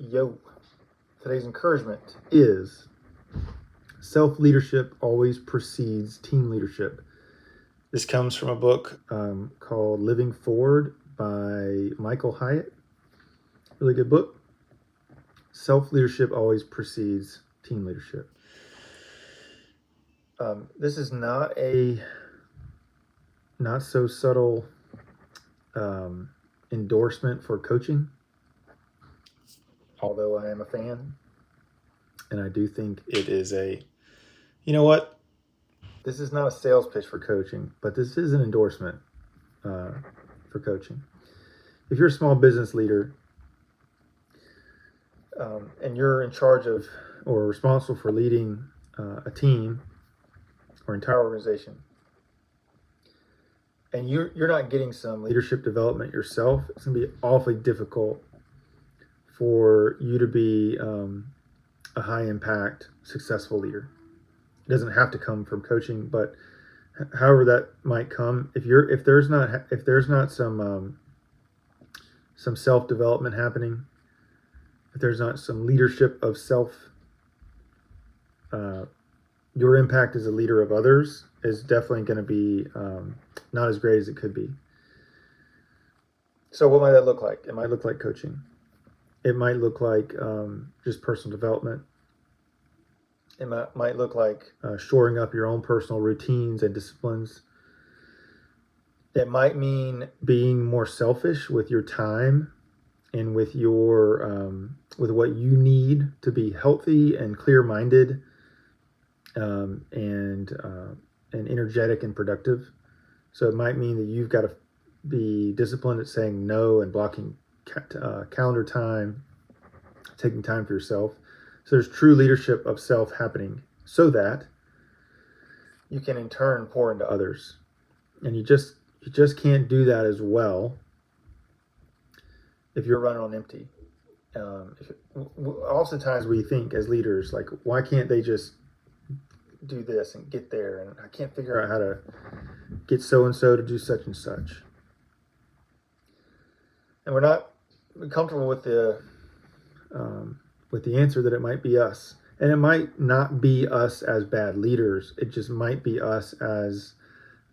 Yo, today's encouragement is self-leadership always precedes team leadership. This comes from a book called Living Forward by Michael Hyatt. Really good book. Self-leadership always precedes team leadership. This is not a not so subtle endorsement for coaching, although I am a fan. And I do think it is you know what? This is not a sales pitch for coaching, but this is an endorsement for coaching. If you're a small business leader and you're in charge of or responsible for leading a team or entire organization, and you're not getting some leadership development yourself, it's going to be awfully difficult for you to be a high impact, successful leader. It doesn't have to come from coaching, but however that might come, if there's not some self development happening, if there's not some leadership of self, your impact as a leader of others is definitely going to be not as great as it could be. So what might that look like? It might look like coaching. It might look like just personal development. It might look like shoring up your own personal routines and disciplines. It might mean being more selfish with your time and with your with what you need to be healthy and clear-minded and energetic and productive. So it might mean that you've got to be disciplined at saying no and blocking calendar time, taking time for yourself. So there's true leadership of self happening so that you can in turn pour into others. And you just can't do that as well if you're running on empty. Oftentimes we think as leaders, like, why can't they just do this and get there? And I can't figure out how to get so-and-so to do such and such. And we're not comfortable with the answer that it might be us. And it might not be us as bad leaders. It just might be us as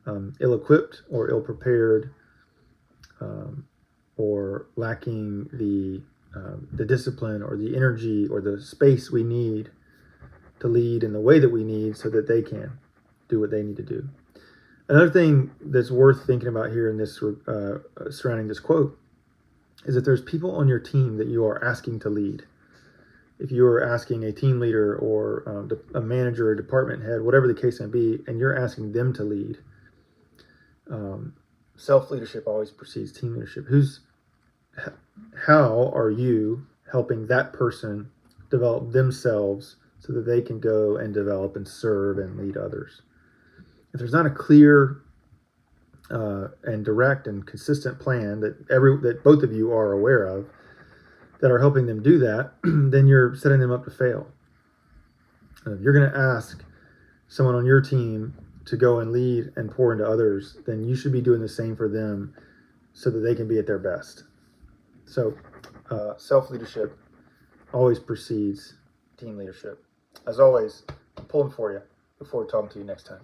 ill-equipped or ill-prepared or lacking the discipline or the energy or the space we need to lead in the way that we need so that they can do what they need to do. Another thing that's worth thinking about here in this surrounding this quote is that there's people on your team that you are asking to lead. If you are asking a team leader or a manager or department head, whatever the case may be, and you're asking them to lead, self-leadership always precedes team leadership. How are you helping that person develop themselves so that they can go and develop and serve and lead others? If there's not a clear and direct and consistent plan that both of you are aware of that are helping them do that, then you're setting them up to fail. If you're going to ask someone on your team to go and lead and pour into others, then you should be doing the same for them so that they can be at their best. So self-leadership always precedes team leadership. As always, I'm pulling for you. Look forward to talking to you next time.